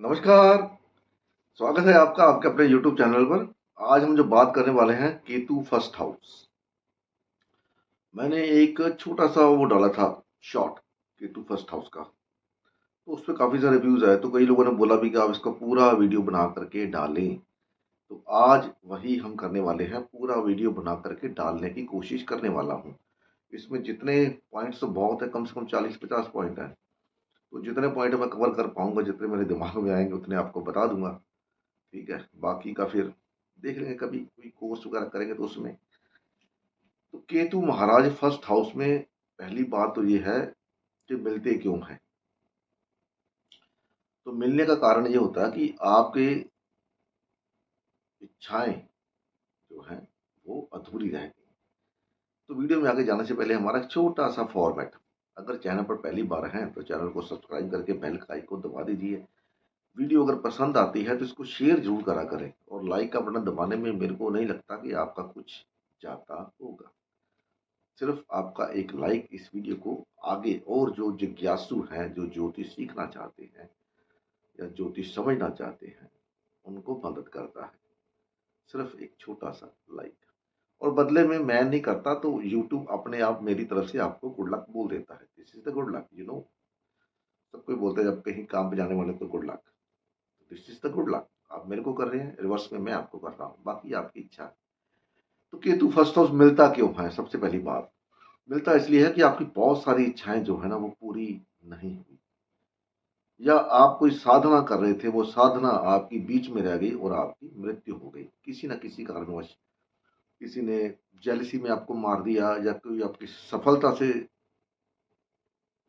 नमस्कार। स्वागत है आपका आपके अपने YouTube चैनल पर। आज हम जो बात करने वाले हैं केतु फर्स्ट हाउस। मैंने एक छोटा सा वो डाला था शॉर्ट केतु फर्स्ट हाउस का, तो उस पर काफ़ी सारे व्यूज़ आए। तो कई लोगों ने बोला भी कि आप इसका पूरा वीडियो बना करके डालें। तो आज वही हम करने वाले हैं, पूरा वीडियो बना करके डालने की कोशिश करने वाला हूँ। इसमें जितने पॉइंट्स तो बहुत है, कम से कम 40-50 पॉइंट हैं। तो जितने पॉइंट मैं कवर कर पाऊंगा, जितने मेरे दिमाग में आएंगे उतने आपको बता दूंगा। ठीक है, बाकी का फिर देख लेंगे, कभी कोई कोर्स वगैरह करेंगे तो उसमें। तो केतु महाराज फर्स्ट हाउस में पहली बात तो ये है कि मिलते क्यों हैं। तो मिलने का कारण ये होता है कि आपके इच्छाएं जो हैं वो अधूरी रह गई। तो वीडियो में आगे जाने से पहले हमारा एक छोटा सा फॉर्मेट, अगर चैनल पर पहली बार हैं तो चैनल को सब्सक्राइब करके बेल का आइकन दबा दीजिए। वीडियो अगर पसंद आती है तो इसको शेयर जरूर करा करें, और लाइक का बटन दबाने में मेरे को नहीं लगता कि आपका कुछ जाता होगा। सिर्फ आपका एक लाइक इस वीडियो को आगे और जो जिज्ञासु हैं, जो ज्योतिष सीखना चाहते हैं या ज्योतिष समझना चाहते हैं, उनको मदद करता है। सिर्फ एक छोटा सा लाइक, और बदले में मैं नहीं करता तो यूट्यूब अपने आप मेरी तरफ से आपको गुड लक बोल देता है। This is the good luck, you know. सब कोई बोलते हैं जब कहीं काम पे जाने वाले तो good luck, this is the good luck. आप मेरे को कर रहे हैं, रिवर्स में मैं आपको कर रहा हूँ, बाकी आपकी इच्छा है। तो केतु फर्स्ट हाउस मिलता क्यों है? सबसे पहली बात, मिलता इसलिए है कि आपकी बहुत सारी इच्छाएं जो है ना वो पूरी नहीं हुई, या आप कोई साधना कर रहे थे, वो साधना आपकी बीच में रह गई और आपकी मृत्यु हो गई किसी न किसी कारणवश। किसी ने जेलसी में आपको मार दिया, या कोई आपकी सफलता से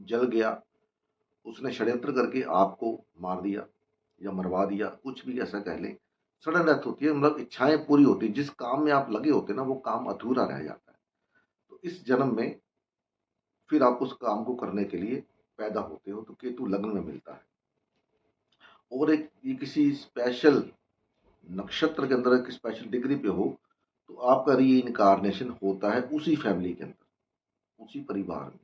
जल गया, उसने षड्यंत्र करके आपको मार दिया या मरवा दिया, कुछ भी ऐसा कह लें। सडन डेथ होती है, मतलब इच्छाएं पूरी होती है, जिस काम में आप लगे होते हैं ना वो काम अधूरा रह जाता है। तो इस जन्म में फिर आप उस काम को करने के लिए पैदा होते हो, तो केतु लग्न में मिलता है। और एक ये किसी स्पेशल नक्षत्र के अंदर, एक स्पेशल डिग्री पे हो, तो आपका री इनकारनेशन होता है उसी फैमिली के अंदर, उसी परिवार में।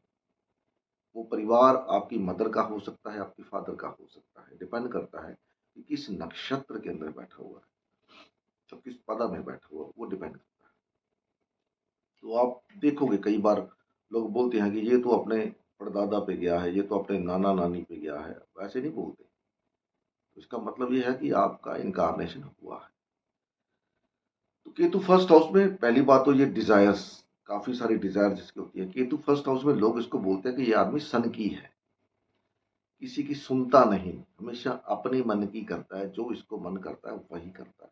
वो परिवार आपकी मदर का हो सकता है, आपकी फादर का हो सकता है, डिपेंड करता है कि किस नक्षत्र के अंदर बैठा हुआ है, तो किस पदा में बैठा हुआ है, वो डिपेंड करता है। तो आप देखोगे कई बार लोग बोलते हैं कि ये तो अपने परदादा पे गया है, ये तो अपने नाना नानी पे गया है। वैसे नहीं बोलते। तो इसका मतलब ये है कि आपका इनकारनेशन हुआ है। तो केतु फर्स्ट हाउस में पहली बात तो ये डिजायर्स, काफी सारी डिजायर जिसकी होती है। केतु फर्स्ट हाउस में लोग इसको बोलते हैं कि ये आदमी सन की है, किसी की सुनता नहीं, हमेशा अपने मन की करता है, जो इसको मन करता है वही करता है।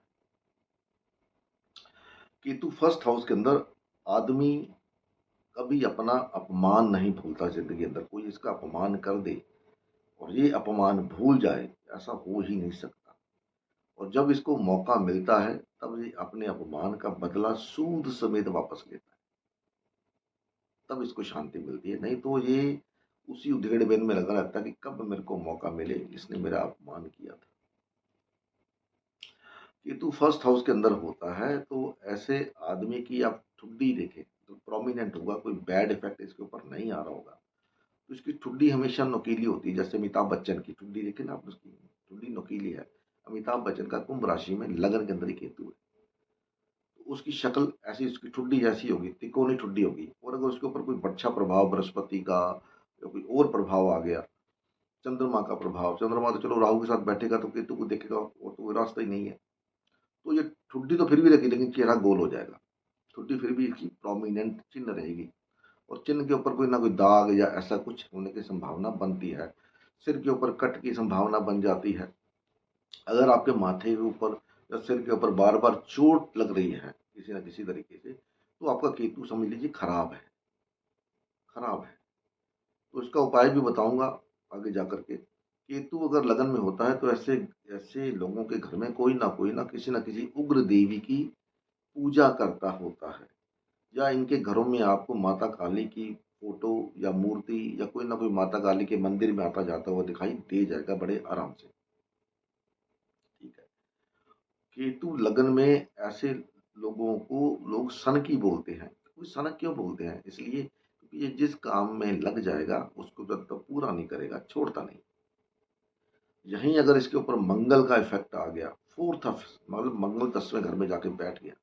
केतु फर्स्ट हाउस के अंदर आदमी कभी अपना अपमान नहीं भूलता। जिंदगी अंदर कोई इसका अपमान कर दे और ये अपमान भूल जाए, ऐसा हो ही नहीं सकता। और जब इसको मौका मिलता है तब ये अपने अपमान का बदला सूद समेत वापस लेता है, तब इसको शांति मिलती है। नहीं तो ये उसी उधेड़ बेन में लगा रहता है कि कब मेरे को मौका मिले, इसने मेरा अपमान किया था। केतु फर्स्ट हाउस के अंदर होता है तो ऐसे आदमी की आप ठुड्डी देखें तो प्रोमिनेंट होगा, कोई बैड इफेक्ट इसके ऊपर नहीं आ रहा होगा। तो इसकी ठुड्डी हमेशा नुकीली होती है। जैसे अमिताभ बच्चन की ठुड्डी देखे ना आप, उसकी ठुड्डी नुकीली है। अमिताभ बच्चन का कुंभ राशि में लगन के अंदर ही केतु है, तो उसकी शक्ल ऐसी, उसकी ठुड्डी जैसी होगी, तिकोनी ठुड्डी होगी। और अगर उसके ऊपर कोई अच्छा प्रभाव बृहस्पति का या कोई और प्रभाव आ गया, चंद्रमा का प्रभाव, चंद्रमा तो चलो राहु के साथ बैठेगा तो केतु को देखेगा और तो कोई रास्ता ही नहीं है। तो ये ठुड्डी तो फिर भी रहेगी, लेकिन चेहरा गोल हो जाएगा। ठुड्डी फिर भी इसकी प्रोमिनेंट चिन्ह रहेगी, और चिन्ह के ऊपर कोई ना कोई दाग या ऐसा कुछ होने की संभावना बनती है। सिर के ऊपर कट की संभावना बन जाती है। अगर आपके माथे के ऊपर या सिर के ऊपर बार बार चोट लग रही है किसी न किसी तरीके से, तो आपका केतु समझ लीजिए खराब है, खराब है। तो इसका उपाय भी बताऊंगा आगे जा करके। केतु अगर लगन में होता है तो ऐसे ऐसे लोगों के घर में कोई ना किसी न किसी उग्र देवी की पूजा करता होता है, या इनके घरों में आपको माता काली की फोटो या मूर्ति या कोई ना कोई माता काली के मंदिर में आता जाता हुआ दिखाई दे जाएगा बड़े आराम से। ठीक है। केतु लगन में ऐसे लोगों को लोग सनकी बोलते हैं। कोई सनक क्यों बोलते हैं? इसलिए क्योंकि ये जिस काम में लग जाएगा उसको जब तक पूरा नहीं करेगा छोड़ता नहीं। यहीं अगर इसके ऊपर मंगल का इफेक्ट आ गया, फोर्थ मतलब मंगल 10वें घर में जाके बैठ गया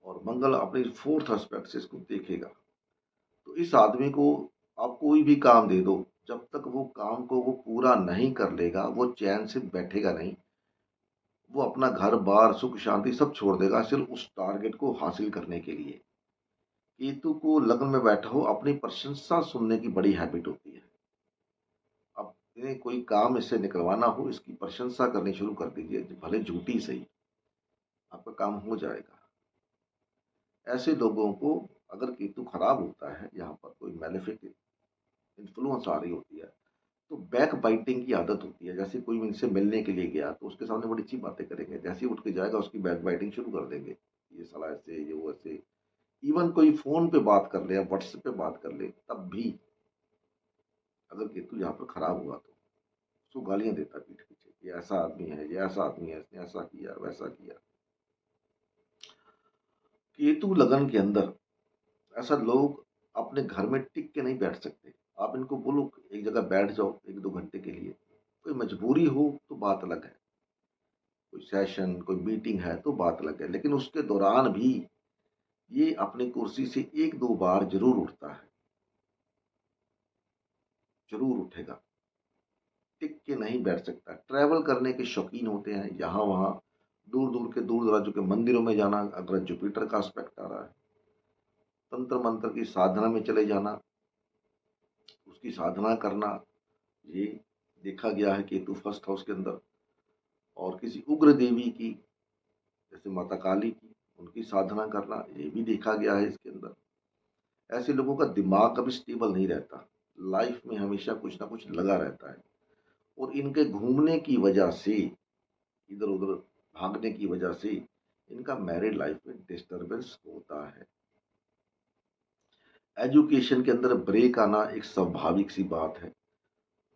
और मंगल अपने फोर्थ एस्पेक्ट से इसको देखेगा, तो इस आदमी को आप कोई भी काम दे दो, जब तक वो काम को वो पूरा नहीं कर लेगा वो चैन से बैठेगा नहीं। वो अपना घर बार सुख शांति सब छोड़ देगा सिर्फ उस टारगेट को हासिल करने के लिए। केतु को लग्न में बैठा हो, अपनी प्रशंसा सुनने की बड़ी हैबिट होती है। अब इन्हें कोई काम इससे निकलवाना हो, इसकी प्रशंसा करनी शुरू कर दीजिए, भले झूठी सही, आपका काम हो जाएगा। ऐसे लोगों को अगर केतु खराब होता है, यहाँ पर कोई मैलेफिक इन्फ्लुएंस आ रही होती है, तो बैक बाइटिंग की आदत होती है। जैसे कोई इनसे मिलने के लिए गया तो उसके सामने बड़ी अच्छी बातें करेंगे, जैसे ही उठ के जाएगा उसकी बैक बाइटिंग शुरू कर देंगे, ये साला ऐसे, ये वो ऐसे। इवन कोई फोन पे बात कर ले या व्हाट्सएप पे बात कर ले, तब भी अगर केतु यहाँ पर खराब हुआ तो उसको गालियां देता पीठ पीछे, ये ऐसा आदमी है, ये ऐसा आदमी है, इसने ऐसा किया वैसा किया। केतु लगन के अंदर ऐसा लोग अपने घर में टिक के नहीं बैठ सकते। आप इनको बोलो एक जगह बैठ जाओ 1-2 घंटे के लिए, कोई मजबूरी हो तो बात अलग है, कोई सेशन कोई मीटिंग है तो बात अलग है, लेकिन उसके दौरान भी ये अपनी कुर्सी से 1-2 बार जरूर उठता है, जरूर उठेगा। टिक के नहीं बैठ सकता। ट्रैवल करने के शौकीन होते हैं, यहाँ वहाँ दूर दूर के दूर दराजों के मंदिरों में जाना, अगर जुपिटर का एस्पेक्ट आ रहा है, तंत्र मंत्र की साधना में चले जाना, उसकी साधना करना, ये देखा गया है केतु फर्स्ट हाउस के अंदर। और किसी उग्र देवी की, जैसे माता काली की, उनकी साधना करना, ये भी देखा गया है इसके अंदर। ऐसे लोगों का दिमाग कभी स्टेबल नहीं रहता, लाइफ में हमेशा कुछ ना कुछ लगा रहता है। और इनके घूमने की वजह से, इधर उधर भागने की वजह से, इनका मैरिड लाइफ में डिस्टरबेंस होता है। एजुकेशन के अंदर ब्रेक आना एक स्वाभाविक सी बात है।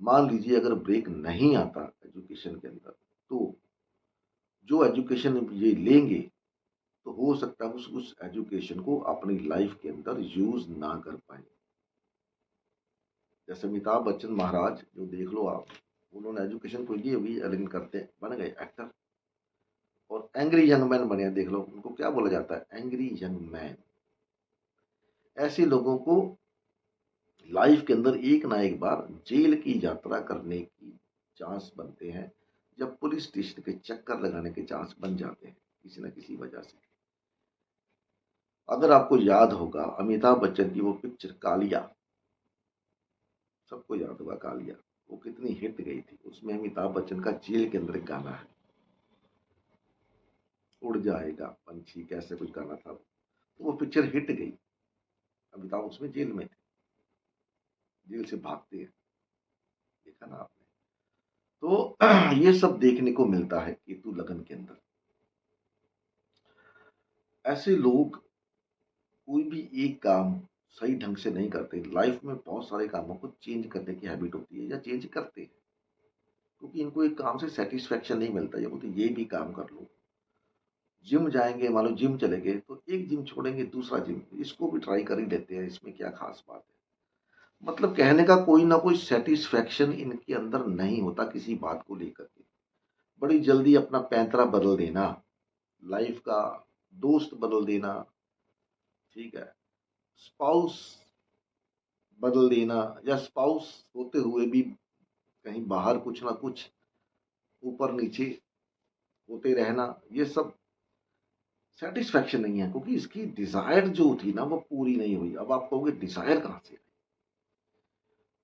मान लीजिए अगर ब्रेक नहीं आता एजुकेशन के अंदर, तो जो एजुकेशन ये लेंगे, तो हो सकता है उस एजुकेशन को अपनी लाइफ के अंदर यूज ना कर पाए। जैसे अमिताभ बच्चन महाराज, जो देख लो आप, उन्होंने एजुकेशन कोई ली होगी लेकिन करते बन गए एक्टर। और एंग्री यंग मैन बने, देख लो उनको क्या बोला जाता है, एंग्री यंग मैन। ऐसे लोगों को लाइफ के अंदर एक ना एक बार जेल की यात्रा करने की चांस बनते हैं, जब पुलिस स्टेशन के चक्कर लगाने के चांस बन जाते हैं किसी न किसी वजह से। अगर आपको याद होगा अमिताभ बच्चन की वो पिक्चर कालिया, सबको याद होगा कालिया, वो कितनी हिट गई थी। उसमें अमिताभ बच्चन का जेल के अंदर एक गाना है, उड़ जाएगा पंछी, कैसे कुछ गाना था, तो वो पिक्चर हिट गई। अमिताभ उसमें जेल में थे, जेल से भागते हैं, देखा ना आपने। तो ये सब देखने को मिलता है केतु लगन के अंदर। ऐसे लोग कोई भी एक काम सही ढंग से नहीं करते, लाइफ में बहुत सारे कामों को चेंज करने की हैबिट होती है या चेंज करते हैं, क्योंकि इनको एक काम से सेटिस्फेक्शन नहीं मिलता, ये बोलते ये भी काम कर लो। जिम जाएंगे, मान लो जिम चले गए तो एक जिम छोड़ेंगे दूसरा जिम, इसको भी ट्राई कर ही लेते हैं, इसमें क्या खास बात है। मतलब कहने का कोई ना कोई सेटिस्फेक्शन इनके अंदर नहीं होता किसी बात को लेकर के। बड़ी जल्दी अपना पैंतरा बदल देना, लाइफ का दोस्त बदल देना, ठीक है, स्पाउस बदल देना, या स्पाउस होते हुए भी कहीं बाहर कुछ ना कुछ ऊपर नीचे होते रहना, ये सब सेटिस्फेक्शन नहीं है, क्योंकि इसकी डिजायर जो थी ना वो पूरी नहीं हुई। अब आप कहोगे डिजायर कहाँ से आई?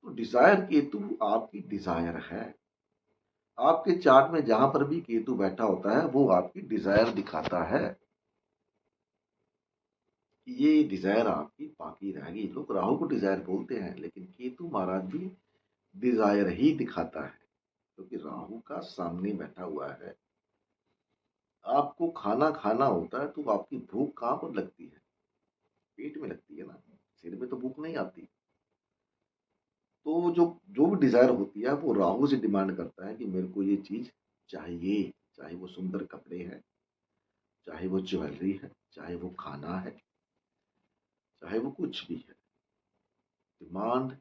तो डिजायर, केतु आपकी डिजायर है। आपके चार्ट में जहां पर भी केतु बैठा होता है वो आपकी डिजायर दिखाता है कि ये डिजायर आपकी बाकी रहेगी। लोग राहु को डिजायर बोलते हैं, लेकिन केतु महाराज भी डिजायर ही दिखाता है, क्योंकि राहु का सामने बैठा हुआ है। आपको खाना खाना होता है तो आपकी भूख कहाँ पर लगती है? पेट में लगती है ना, सिर में तो भूख नहीं आती। तो जो जो भी डिजायर होती है वो राहु से डिमांड करता है कि मेरे को ये चीज चाहिए, चाहे वो सुंदर कपड़े हैं, चाहे वो ज्वेलरी है, चाहे वो खाना है, चाहे वो कुछ भी है। डिमांड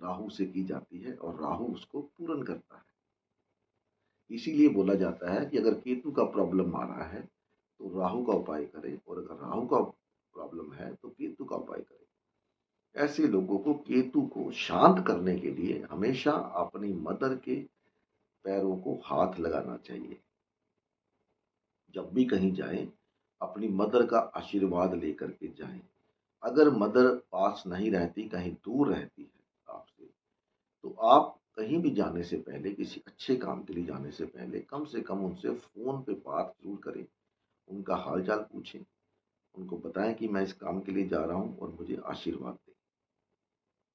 राहु से की जाती है और राहु उसको पूर्ण करता है। इसीलिए बोला जाता है कि अगर केतु का प्रॉब्लम आ रहा है तो राहु का उपाय करें, और अगर राहु का प्रॉब्लम है तो केतु का उपाय करें। ऐसे लोगों को केतु को शांत करने के लिए हमेशा अपनी मदर के पैरों को हाथ लगाना चाहिए। जब भी कहीं जाएं, अपनी मदर का आशीर्वाद लेकर के जाएं। अगर मदर पास नहीं रहती, कहीं दूर रहती है आपसे, तो आप कहीं भी जाने से पहले, किसी अच्छे काम के लिए जाने से पहले, कम से कम उनसे फ़ोन पे बात ज़रूर करें। उनका हाल-चाल पूछें, उनको बताएँ कि मैं इस काम के लिए जा रहा हूँ और मुझे आशीर्वाद दें।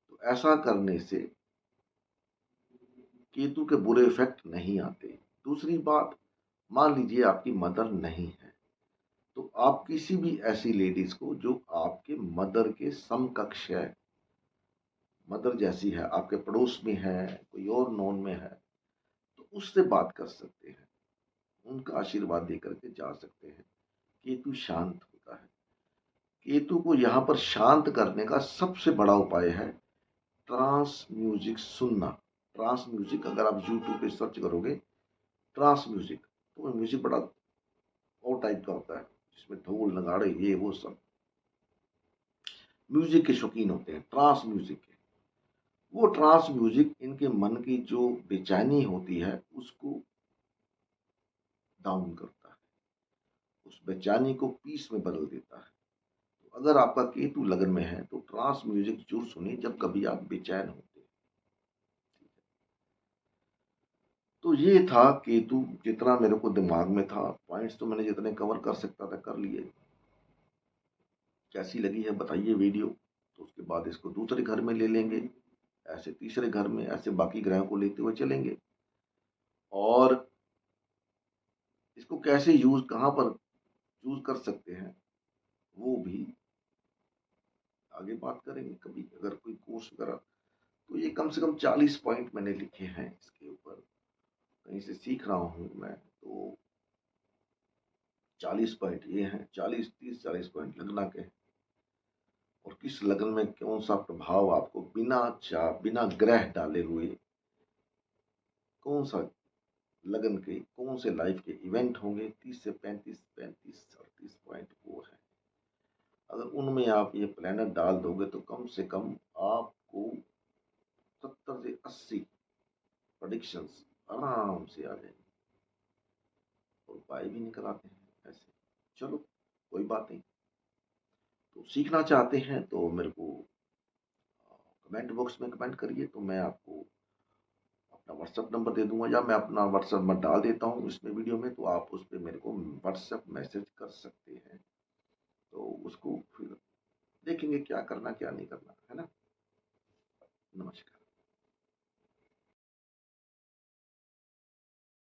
तो ऐसा करने से केतु के बुरे इफ़ेक्ट नहीं आते। दूसरी बात, मान लीजिए आपकी मदर नहीं है, तो आप किसी भी ऐसी लेडीज़ को जो आपके मदर के समकक्ष है, मदर जैसी है, आपके पड़ोस में है, कोई और नॉन में है, तो उससे बात कर सकते हैं। उनका आशीर्वाद देकर के जा सकते हैं। केतु शांत होता है। केतु को यहाँ पर शांत करने का सबसे बड़ा उपाय है ट्रांस म्यूजिक सुनना। ट्रांस म्यूजिक अगर आप यूट्यूब पे सर्च करोगे, ट्रांस म्यूजिक, तो वो म्यूजिक बड़ा और टाइप का होता है, जिसमें ढोल नगाड़े ये वो सब म्यूजिक के शौकीन होते हैं, ट्रांस म्यूजिक के। वो ट्रांस म्यूजिक इनके मन की जो बेचैनी होती है उसको डाउन करता है, उस बेचैनी को पीस में बदल देता है। तो अगर आपका केतु लगन में है तो ट्रांस म्यूजिक जरूर सुनिए जब कभी आप बेचैन होते हैं। तो ये था केतु, जितना मेरे को दिमाग में था, पॉइंट्स तो मैंने जितने कवर कर सकता था कर लिए। कैसी लगी है बताइए वीडियो, तो उसके बाद इसको दूसरे घर में ले लेंगे, ऐसे तीसरे घर में, ऐसे बाकी ग्रहों को लेते हुए चलेंगे। और इसको कैसे यूज, कहाँ पर यूज कर सकते हैं, वो भी आगे बात करेंगे कभी, अगर कोई कोर्स वगैरह। तो ये कम से कम 40 पॉइंट मैंने लिखे हैं इसके ऊपर, कहीं से सीख रहा हूँ मैं, तो 40 पॉइंट ये हैं, 40 30 40 पॉइंट लगना के, और किस लगन में कौन सा प्रभाव आपको बिना ग्रह डाले हुए, कौन सा लगन के कौन से लाइफ के इवेंट होंगे, 30 से 35 35 38 पॉइंट वो है। अगर उनमें आप ये प्लानर डाल दोगे तो कम से कम आपको 70 से 80 प्रेडिक्शंस आराम से आ जाएंगे, और उपाय भी निकल आते हैं ऐसे। चलो कोई बात नहीं, तो सीखना चाहते हैं तो मेरे को कमेंट बॉक्स में कमेंट करिए, तो मैं आपको अपना व्हाट्सएप नंबर दे दूंगा, या मैं अपना व्हाट्सएप नंबर डाल देता हूँ इसमें वीडियो में, तो आप उस पर मेरे को व्हाट्सएप मैसेज कर सकते हैं। तो उसको फिर देखेंगे क्या करना क्या नहीं करना, है ना। नमस्कार।